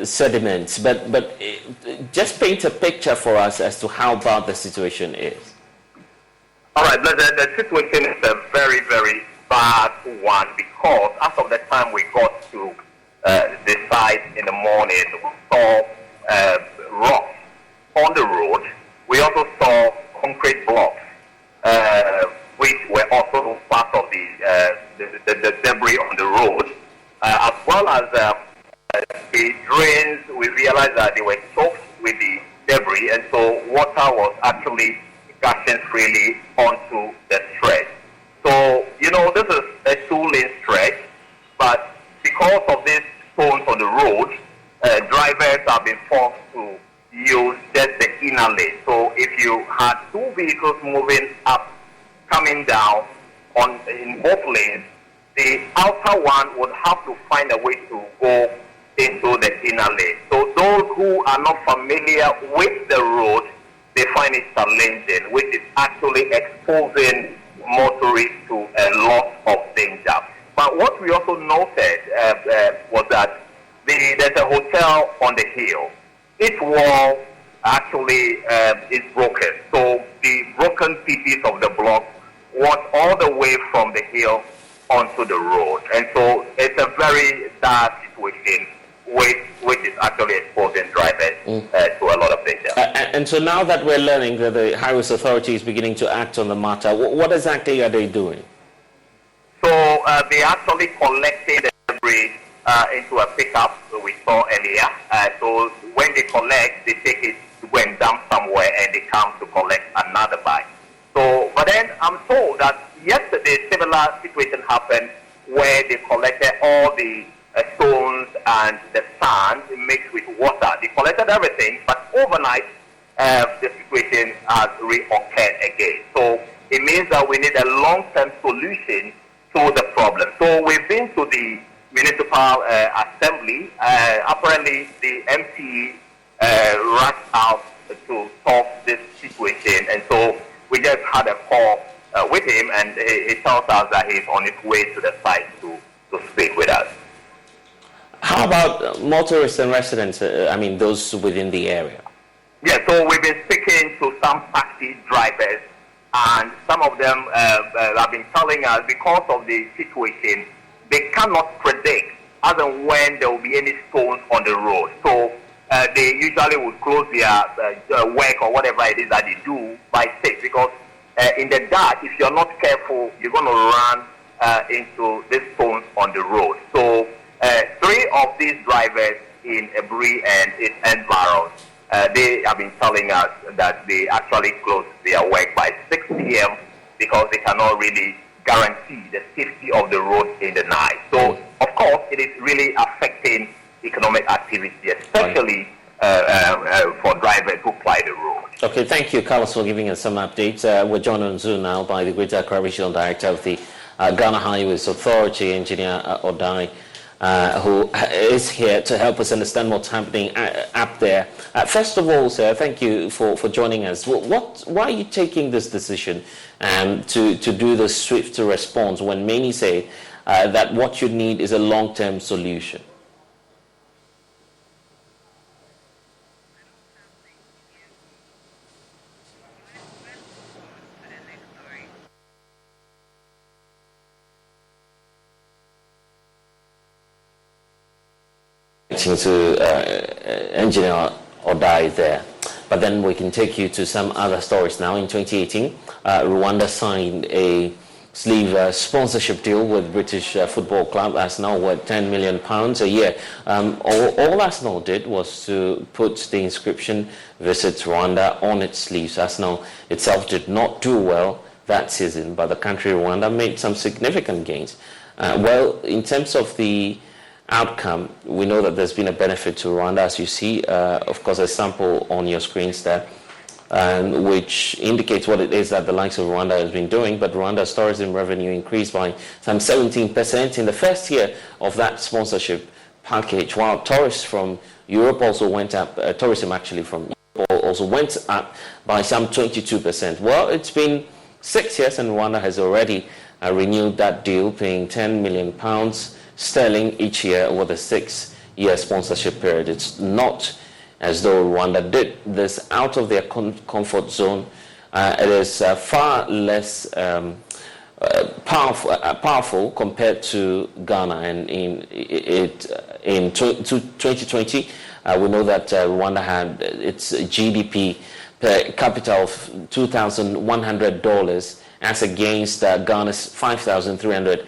sediments, but just paint a picture for us as to how bad the situation is. All right, the situation is a very, very bad one because as of the time we got to the site in the morning, we saw rocks on the road. We also saw concrete blocks, which were also part of the debris on the road, as well as the drains. We realized that they were choked with the debris, and so water was actually gushing freely onto the stretch. So, this is a 2-lane stretch, but because of these stones on the road, drivers have been forced to use just the inner lane. So if you had 2 vehicles moving up, coming down in both lanes, the outer one would have to find a way to go into the inner lane. So those who are not familiar with the road, they find it challenging, which is actually exposing motorists to a lot of danger. But what we also noted was that there's a hotel on the hill. Its wall actually is broken. So the broken pieces of the block went all the way from the hill onto the road. And so it's a very bad situation, which is actually exposing drivers to a lot of danger. And so now that we're learning that the Highways Authority is beginning to act on the matter, what exactly are they doing? So they actually collected the debris into a pickup we saw earlier. So when they collect, they take it to go and dump somewhere, and they come to collect another bag. So, but then I'm told that yesterday similar situation happened where they collected all the stones and the sand mixed with water. They collected everything, but overnight the situation has reoccurred again. So it means that we need a long-term solution to the problem. So we've been to the municipal assembly. Apparently the MT rushed out to solve this situation, and so we just had a call with him, and he tells us that he's on his way to the site to speak with us. How about motorists and residents, those within the area? Yeah, so we've been speaking to some taxi drivers, and some of them have been telling us because of the situation, they cannot predict as and when there will be any stones on the road. So they usually would close their work or whatever it is that they do by 6, because in the dark, if you're not careful, you're going to run into these stones on the road. So 3 of these drivers in Ebri and its environs, they have been telling us that they actually close their work by 6 p.m. because they cannot really guarantee the safety of the road in the night. So, of course, it is really affecting economic activity, especially for drivers who ply the road. Okay, thank you, Carlos, for giving us some updates. We're joined on Zoom now by the Greater Accra Regional Director of the Ghana Highways Authority, Engineer Odai, who is here to help us understand what's happening up there. First of all, sir, thank you for joining us. Why are you taking this decision to do the swift response when many say that what you need is a long-term solution? To Engineer Odai there. But then we can take you to some other stories now. In 2018, Rwanda signed a sleeve sponsorship deal with British Football Club Arsenal worth £10 million a year. All Arsenal did was to put the inscription "Visit Rwanda" on its sleeves. Arsenal itself did not do well that season, but the country Rwanda made some significant gains. In terms of the outcome, we know that there's been a benefit to Rwanda, as you see, of course, a sample on your screens there, which indicates what it is that the likes of Rwanda has been doing. But Rwanda's tourism revenue increased by some 17% in the first year of that sponsorship package, while tourists from Europe also went up. Tourism actually from Europe also went up by some 22%. Well, it's been 6 years, and Rwanda has already renewed that deal, paying £10 million sterling each year over the 6 5-year sponsorship period. It's not as though Rwanda did this out of their comfort zone. It is far less powerful compared to Ghana. And in 2020, we know that Rwanda had its GDP per capita of $2,100 as against Ghana's $5,300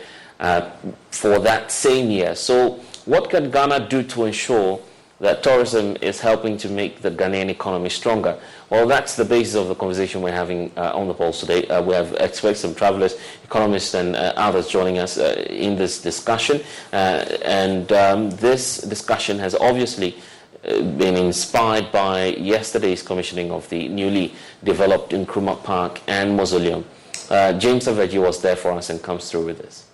for that same year. So what can Ghana do to ensure that tourism is helping to make the Ghanaian economy stronger? Well, that's the basis of the conversation we're having on the Pulse today. We have experts, some travelers, economists, and others joining us in this discussion. This discussion has obviously been inspired by yesterday's commissioning of the newly developed Nkrumah Park and Mausoleum. James Aveji was there for us and comes through with this.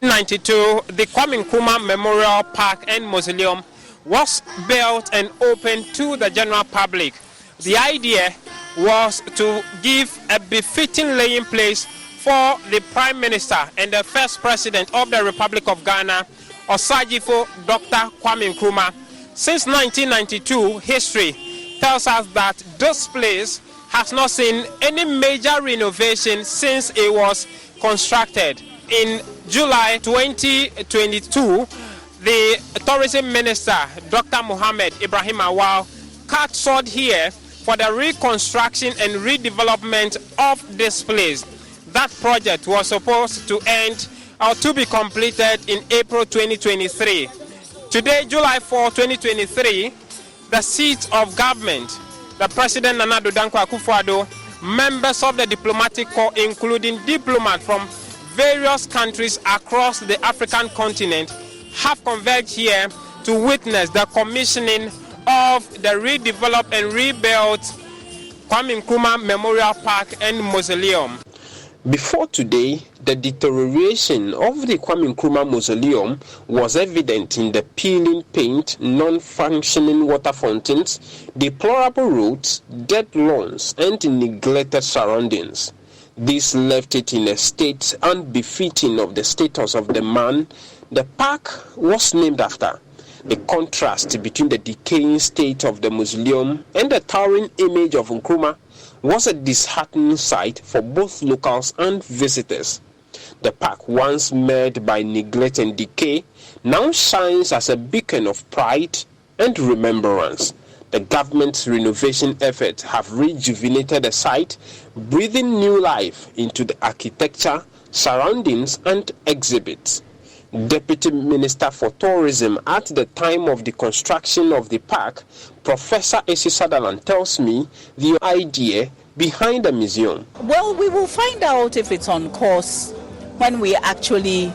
The Kwame Nkrumah Memorial Park and Mausoleum was built and opened to the general public. The idea was to give a befitting laying place for the Prime Minister and the first President of the Republic of Ghana, Osagyefo Dr. Kwame Nkrumah. Since 1992, history tells us that this place has not seen any major renovation since it was constructed. In July 2022, the Tourism Minister, Dr. Mohammed Ibrahim Awal, cut short here for the reconstruction and redevelopment of this place. That project was supposed to end or to be completed in April 2023. Today, July 4, 2023, the seat of government, the President Nana Addo Dankwa Akufo-Addo, members of the diplomatic corps, including diplomats from various countries across the African continent, have converged here to witness the commissioning of the redeveloped and rebuilt Kwame Nkrumah Memorial Park and Mausoleum. Before today, the deterioration of the Kwame Nkrumah Mausoleum was evident in the peeling paint, non-functioning water fountains, deplorable roads, dead lawns, and neglected surroundings. This left it in a state unbefitting of the status of the man the park was named after. The contrast between the decaying state of the mausoleum and the towering image of Nkrumah was a disheartening sight for both locals and visitors. The park, once marred by neglect and decay, now shines as a beacon of pride and remembrance. The government's renovation efforts have rejuvenated the site, breathing new life into the architecture, surroundings, and exhibits. Deputy Minister for Tourism at the time of the construction of the park, Professor Esi Sutherland, tells me the idea behind the museum. Well, we will find out if it's on course when we actually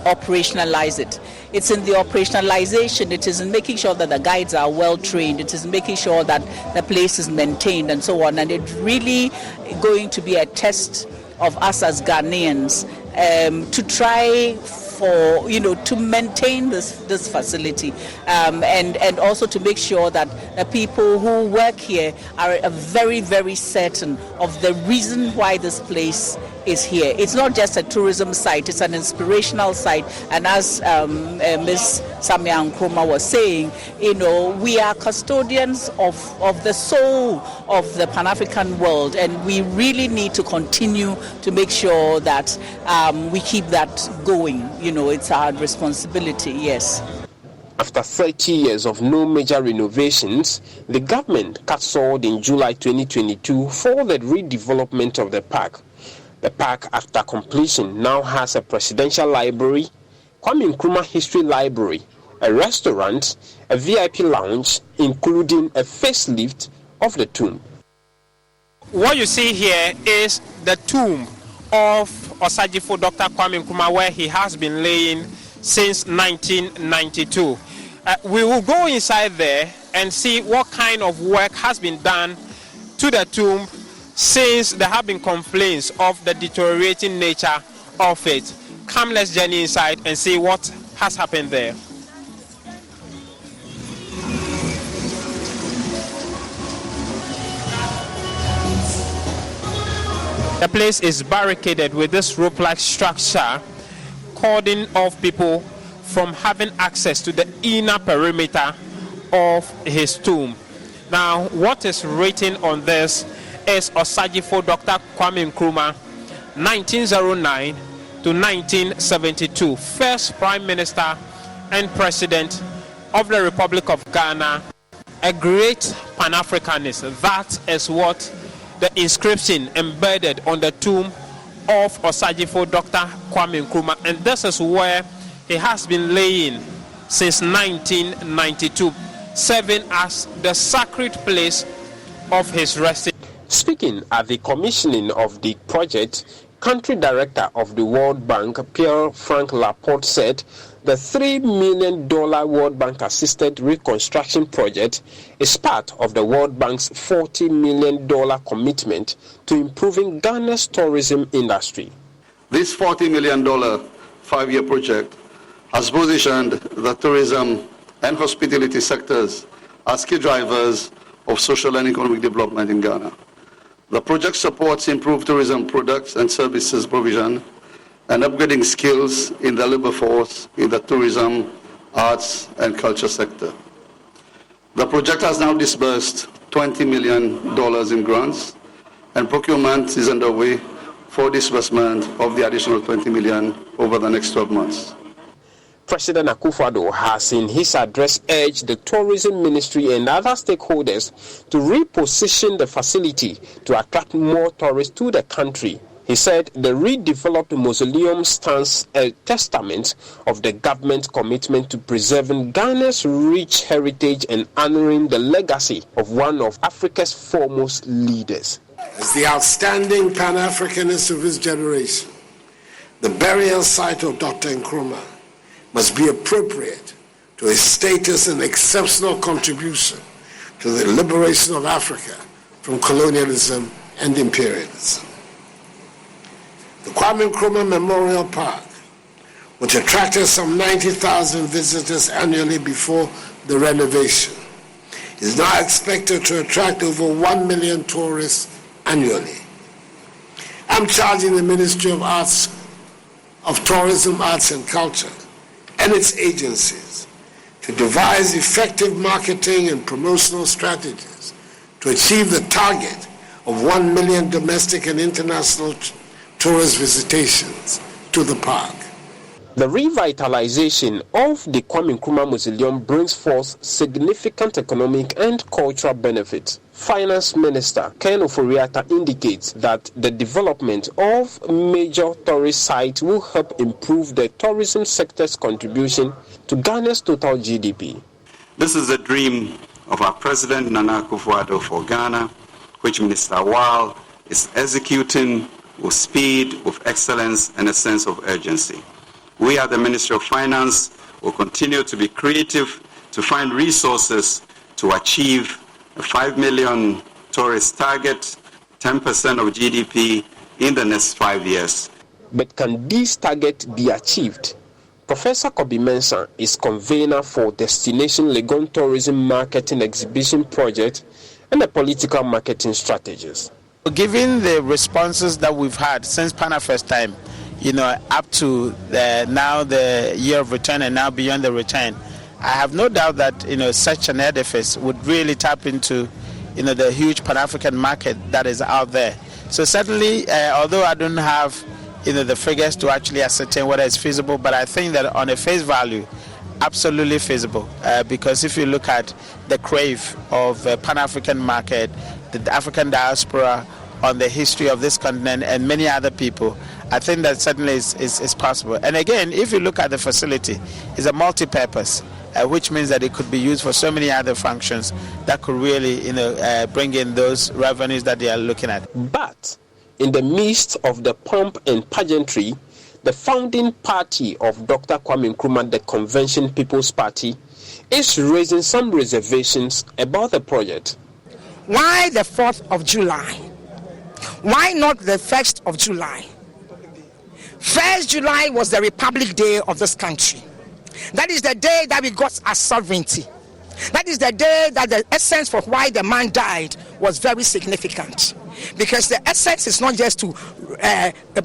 operationalize it. It's in the operationalization, it is in making sure that the guides are well trained, it is in making sure that the place is maintained and so on. And it's really going to be a test of us as Ghanaians to try for, to maintain this facility and also to make sure that the people who work here are very, very certain of the reason why this place is here. It's not just a tourism site, it's an inspirational site. And as Ms. Samia Nkrumah was saying, we are custodians of the soul of the Pan-African world, and we really need to continue to make sure that we keep that going. It's our responsibility, yes. After 30 years of no major renovations, the government cut short in July 2022 for the redevelopment of the park. The park, after completion, now has a presidential library, Kwame Nkrumah History Library, a restaurant, a VIP lounge, including a facelift of the tomb. What you see here is the tomb of Osagyefo Dr. Kwame Nkrumah, where he has been laying since 1992. We will go inside there and see what kind of work has been done to the tomb since there have been complaints of the deteriorating nature of it. Come, let's journey inside and see what has happened there. The place is barricaded with this rope-like structure, cordoning off people from having access to the inner perimeter of his tomb. Now, what is written on this is Osajifo Dr. Kwame Nkrumah, 1909 to 1972, first Prime Minister and President of the Republic of Ghana, a great Pan-Africanist. That is what the inscription embedded on the tomb of Osajifo Dr. Kwame Nkrumah, and this is where he has been laying since 1992, serving as the sacred place of his resting. Speaking at the commissioning of the project, Country Director of the World Bank, Pierre-Frank Laporte, said the $3 million World Bank assisted reconstruction project is part of the World Bank's $40 million commitment to improving Ghana's tourism industry. This $40 million 5-year project has positioned the tourism and hospitality sectors as key drivers of social and economic development in Ghana. The project supports improved tourism products and services provision and upgrading skills in the labor force in the tourism, arts, and culture sector. The project has now disbursed $20 million in grants, and procurement is underway for disbursement of the additional $20 million over the next 12 months. President Akufo-Addo has in his address urged the Tourism Ministry and other stakeholders to reposition the facility to attract more tourists to the country. He said the redeveloped mausoleum stands a testament of the government's commitment to preserving Ghana's rich heritage and honoring the legacy of one of Africa's foremost leaders. As the outstanding Pan-Africanist of his generation, the burial site of Dr. Nkrumah must be appropriate to his status and exceptional contribution to the liberation of Africa from colonialism and imperialism. The Kwame Nkrumah Memorial Park, which attracted some 90,000 visitors annually before the renovation, is now expected to attract over 1 million tourists annually. I'm charging the Ministry of Tourism, Arts and Culture and its agencies to devise effective marketing and promotional strategies to achieve the target of 1 million domestic and international tourist visitations to the park. The revitalization of the Kwame Nkrumah Mausoleum brings forth significant economic and cultural benefits. Finance Minister Ken Oforiatta indicates that the development of major tourist sites will help improve the tourism sector's contribution to Ghana's total GDP. This is the dream of our President Nana Akufo-Addo for Ghana, which Minister Wal is executing with speed, with excellence, and a sense of urgency. We at the Ministry of Finance will continue to be creative to find resources to achieve a 5 million tourist target, 10% of GDP in the next 5 years. But can this target be achieved? Professor Kobi Mensah is convener for Destination Legon Tourism Marketing Exhibition Project and a political marketing strategist. Given the responses that we've had since PANAFest time, up to now the year of return and now beyond the return, I have no doubt that such an edifice would really tap into the huge Pan-African market that is out there. So certainly, although I don't have the figures to actually ascertain whether it's feasible, but I think that on a face value, absolutely feasible. Because if you look at the crave of Pan-African market, the African diaspora, on the history of this continent and many other people, I think that certainly is possible. And again, if you look at the facility, it's a multi-purpose, which means that it could be used for so many other functions that could really bring in those revenues that they are looking at. But in the midst of the pomp and pageantry, the founding party of Dr. Kwame Nkrumah, the Convention People's Party, is raising some reservations about the project. Why the 4th of July? Why not the 1st of July? 1st July was the Republic Day of this country. That is the day that we got our sovereignty. That is the day that the essence for why the man died was very significant. because the essence is not just to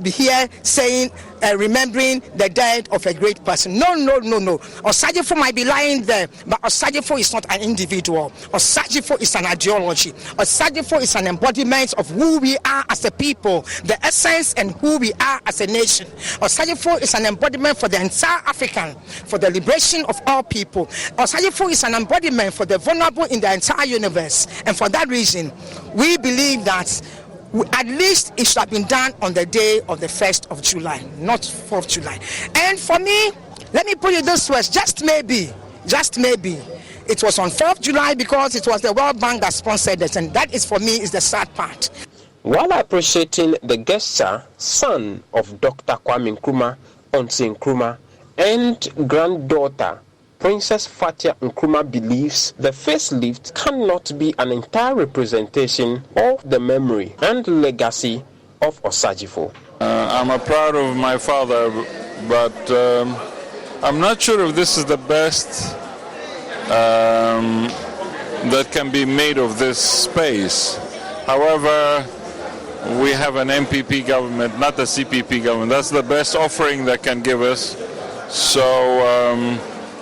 be here saying, remembering the death of a great person. No. Osajifo might be lying there, but Osajifo is not an individual. Osajifo is an ideology. Osajifo is an embodiment of who we are as a people, the essence and who we are as a nation. Osajifo is an embodiment for the entire African, for the liberation of all people. Osajifo is an embodiment for the vulnerable in the entire universe. And for that reason, we believe that at least it should have been done on the day of the 1st of July, not 4th July. And for me, let me put it this way, just maybe, it was on 4th July because it was the World Bank that sponsored it, and that is, for me, is the sad part. While appreciating the gesture, son of Dr. Kwame Nkrumah, Onsi Nkrumah, and granddaughter Princess Fatia Nkrumah believes the facelift cannot be an entire representation of the memory and legacy of Osajifo. I'm proud of my father, but I'm not sure if this is the best that can be made of this space. However, we have an MPP government, not a CPP government. That's the best offering that can give us. So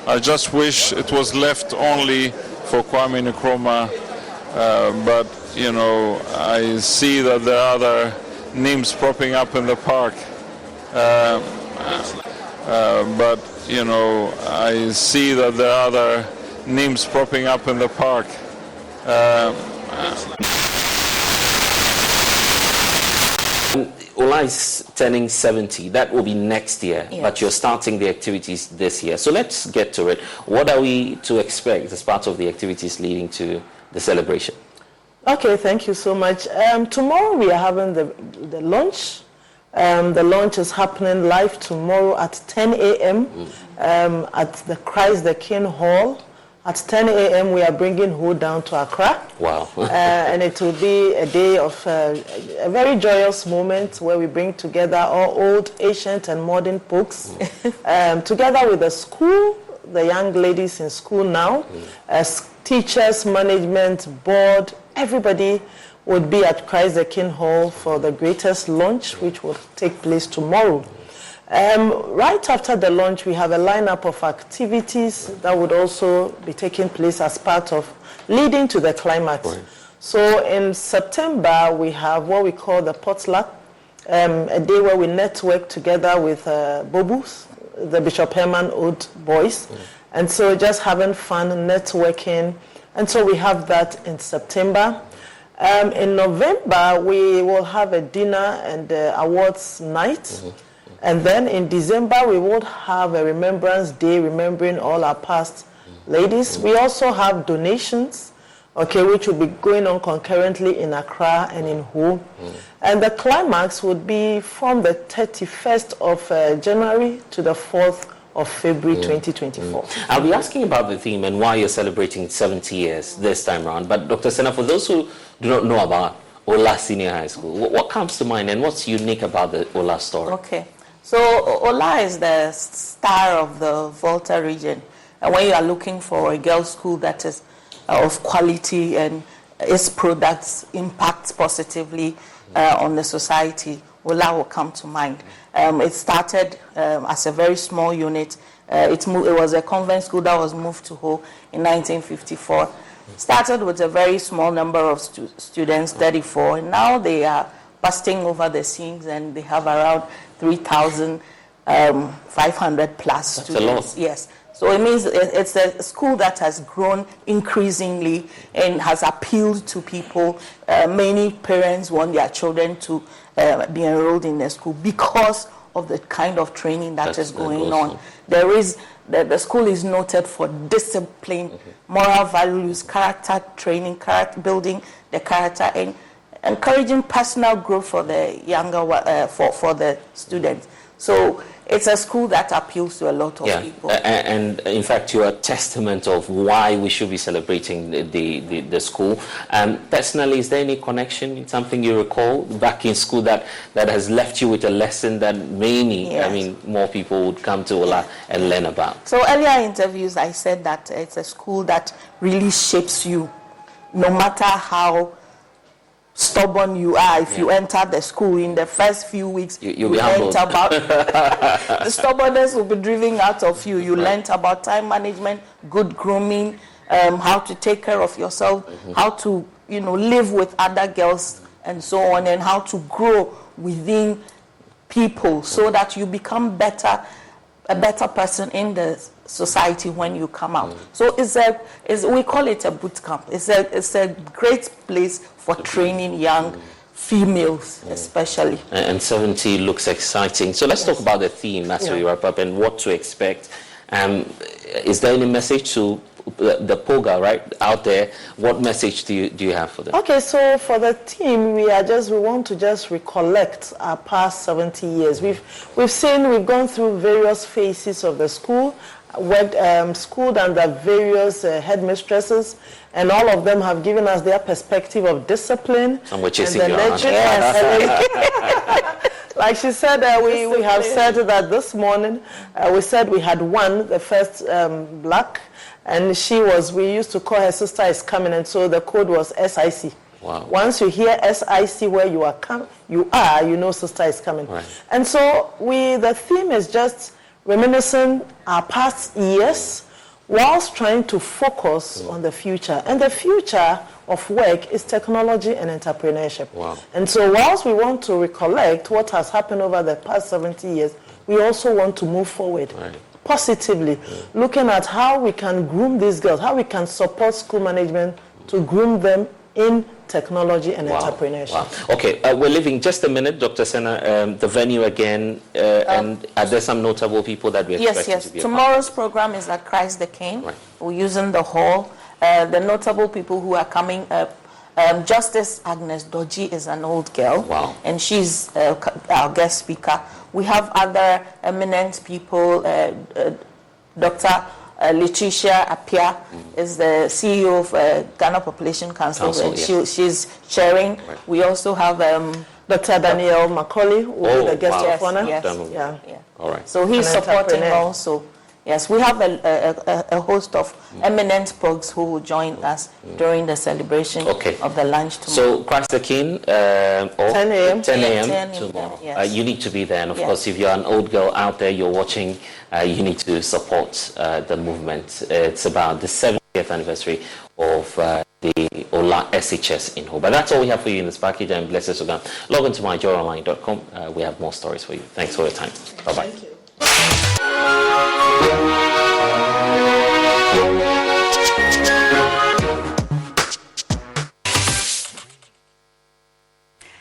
I just wish it was left only for Kwame Nkrumah, but you know, I see that there are other names popping up in the park. But you know, I see that there are other names popping up in the park. Ola is turning 70. That will be next year, yes. But you're starting the activities this year. So let's get to it. What are we to expect as part of the activities leading to the celebration? Okay, thank you so much. Tomorrow we are having the launch. The launch is happening live tomorrow at 10 a.m. At the Christ the King Hall. At 10 a.m. we are bringing Ho down to Accra. Wow. And it will be a day of a very joyous moment where we bring together all old, ancient and modern folks together with the school, the young ladies in school now, as teachers, management, board, everybody would be at Christ the King Hall for the greatest launch, which will take place tomorrow. Right after the launch, we have a lineup of activities that would also be taking place as part of leading to the climax. Right. So in September, we have what we call the potluck, a day where we network together with Bobus, the Bishop Herman Ode boys. And so just having fun, networking. And so we have that in September. In November, we will have a dinner and awards night. And then in December, we will have a Remembrance Day, remembering all our past ladies. We also have donations, okay, which will be going on concurrently in Accra and in Ho. And the climax would be from the 31st of January to the 4th of February 2024. I'll be asking about the theme and why you're celebrating 70 years this time around. But Dr. Sena, for those who do not know about Ola Senior High School, what comes to mind and what's unique about the Ola story? Okay. So Ola is the star of the Volta region. And when you are looking for a girls' school that is of quality and its products impact positively on the society, Ola will come to mind. It started as a very small unit. It was a convent school that was moved to Ho in 1954. Started with a very small number of students, 34, and now they are busting over the scenes and they have around 3,500 plus That's students. A lot. Yes. So it means it's a school that has grown increasingly and has appealed to people. Many parents want their children to be enrolled in the school because of the kind of training that is going on. There is the school is noted for discipline, moral values, character training, character building the character, and encouraging personal growth for the younger for the students. So it's a school that appeals to a lot of people. And in fact, you're a testament of why we should be celebrating the school. Personally, is there any connection, something you recall back in school that has left you with a lesson that many, more people would come to Ola and learn about? So earlier interviews, I said that it's a school that really shapes you, no matter how stubborn you are. If you enter the school in the first few weeks, you learned about the stubbornness will be driven out of you. You learned about time management, good grooming, how to take care of yourself, how to live with other girls and so on, and how to grow within people so that you become a better person in the society when you come out. So we call it a boot camp. It's a great place for training young females, especially. And 70 looks exciting. So let's talk about the theme as we wrap up and what to expect. Is there any message to the POGA right out there? What message do you have for them? Okay, so for the team, we want to just recollect our past 70 years. We've gone through various phases of the school, schooled under various headmistresses, and all of them have given us their perspective of discipline. And we're chasing your Like she said, we have said that this morning. We said we had won the first black, and we used to call her sister is coming, and so the code was SIC. Wow. Once you hear SIC where you are, you know sister is coming. Right. And so the theme is just reminiscing our past years whilst trying to focus on the future. And the future of work is technology and entrepreneurship. Wow. And so whilst we want to recollect what has happened over the past 70 years, we also want to move forward positively, looking at how we can groom these girls, how we can support school management to groom them in technology and entrepreneurship. Wow. Okay, we're leaving just a minute, Dr. Senna. The venue again, and are there some notable people that we expect to be? Yes. Tomorrow's program is at Christ the King. Right. We're using the hall. The notable people who are coming up, Justice Agnes Doji is an old girl. Wow. And she's our guest speaker. We have other eminent people. Dr. Letitia Apia is the CEO of Ghana Population Council. She's chairing. Right. We also have Dr. Daniel Macaulay, who will be the guest of honor. Yes. All right. So he's supporting also. Yes, we have a host of eminent folks who will join us during the celebration of the lunch tomorrow. So Christ the King, 10 a.m. 10 a.m. tomorrow. Yes. You need to be there. And of course, if you're an old girl out there, you're watching, you need to support the movement. It's about the 70th anniversary of the Ola SHS in Ho. But that's all we have for you in this package. I'm Blessed Sugan. Log on to myjoyonline.com. We have more stories for you. Thanks for your time. Bye-bye. Thank you.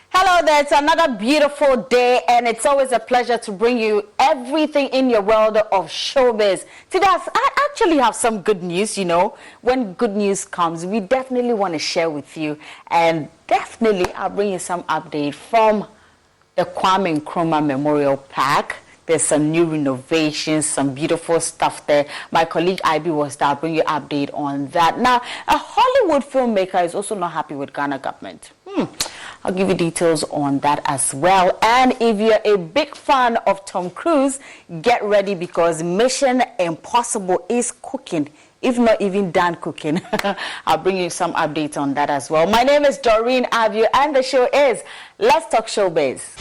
Hello there, it's another beautiful day, and it's always a pleasure to bring you everything in your world of showbiz. Today, I actually have some good news. When good news comes, we definitely want to share with you, and definitely I'll bring you some update from the Kwame Nkrumah Memorial Park. There's some new renovations, some beautiful stuff there. My colleague IB was there. I'll bring you an update on that. Now, a Hollywood filmmaker is also not happy with Ghana government. I'll give you details on that as well. And if you're a big fan of Tom Cruise, get ready because Mission Impossible is cooking, if not even done cooking. I'll bring you some updates on that as well. My name is Doreen Avio, and the show is Let's Talk Showbiz.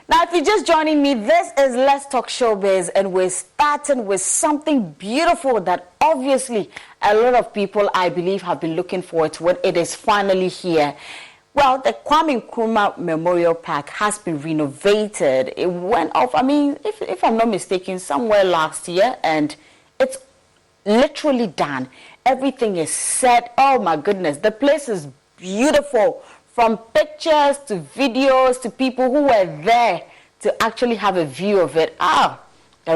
Now, if you're just joining me, this is Let's Talk Showbiz, and we're starting with something beautiful that obviously a lot of people, I believe, have been looking forward to when it is finally here. Well, the Kwame Nkrumah Memorial Park has been renovated. It went off, if I'm not mistaken, somewhere last year, and it's literally done. Everything is set. Oh my goodness, the place is beautiful. From pictures to videos to people who were there to actually have a view of it. The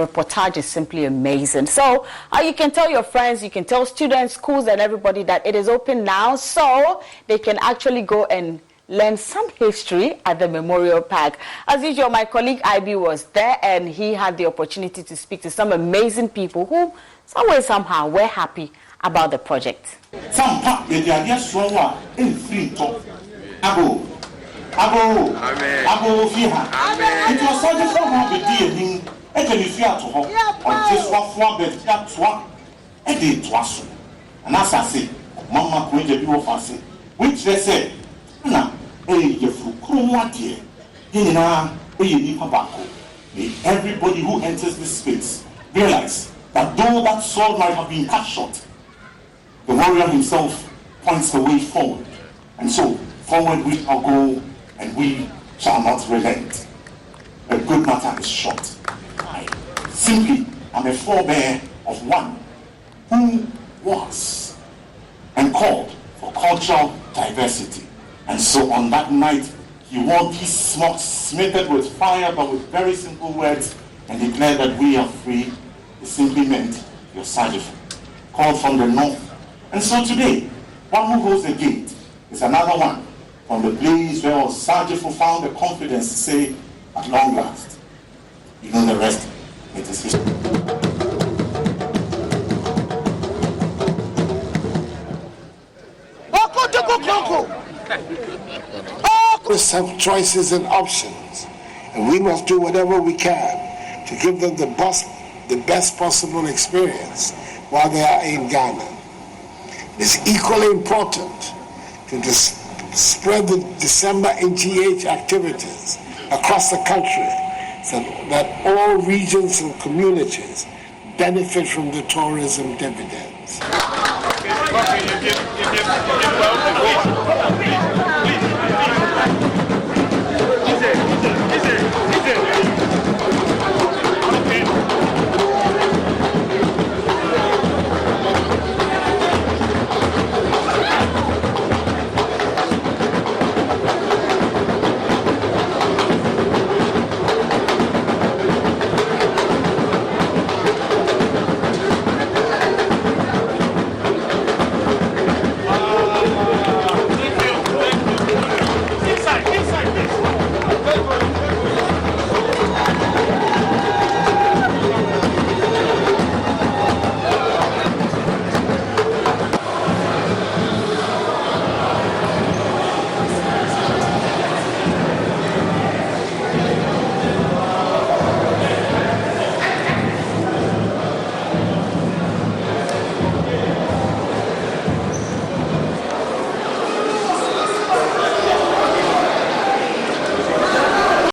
reportage is simply amazing. So you can tell your friends, you can tell students, schools, and everybody that it is open now, so they can actually go and learn some history at the Memorial Park. As usual, my colleague IB was there, and he had the opportunity to speak to some amazing people who, some way, somehow, were happy about the project. Abo fiha. It was such a form of the DNA. And then if you are to hope on this one bed, that one, and it was. And as I say, Mama Queen, the people fancy, which they say, Na may everybody who enters this space realize that though that sword might have been cut short, the warrior himself points the way forward. And so, forward we shall go, and we shall not relent. A good matter is short. I simply am a forebear of one who was and called for cultural diversity. And so on that night, he wore these smocks smithed with fire but with very simple words and declared that we are free. It simply meant you're Sajif, called from the north. And so today, one who holds the gate is another one from the place where Sajif found the confidence to say, at long last, you know the rest, it is history. We have choices and options, and we must do whatever we can to give them the best possible experience while they are in Ghana. It is equally important to spread the December NGH activities across the country so that all regions and communities benefit from the tourism dividends.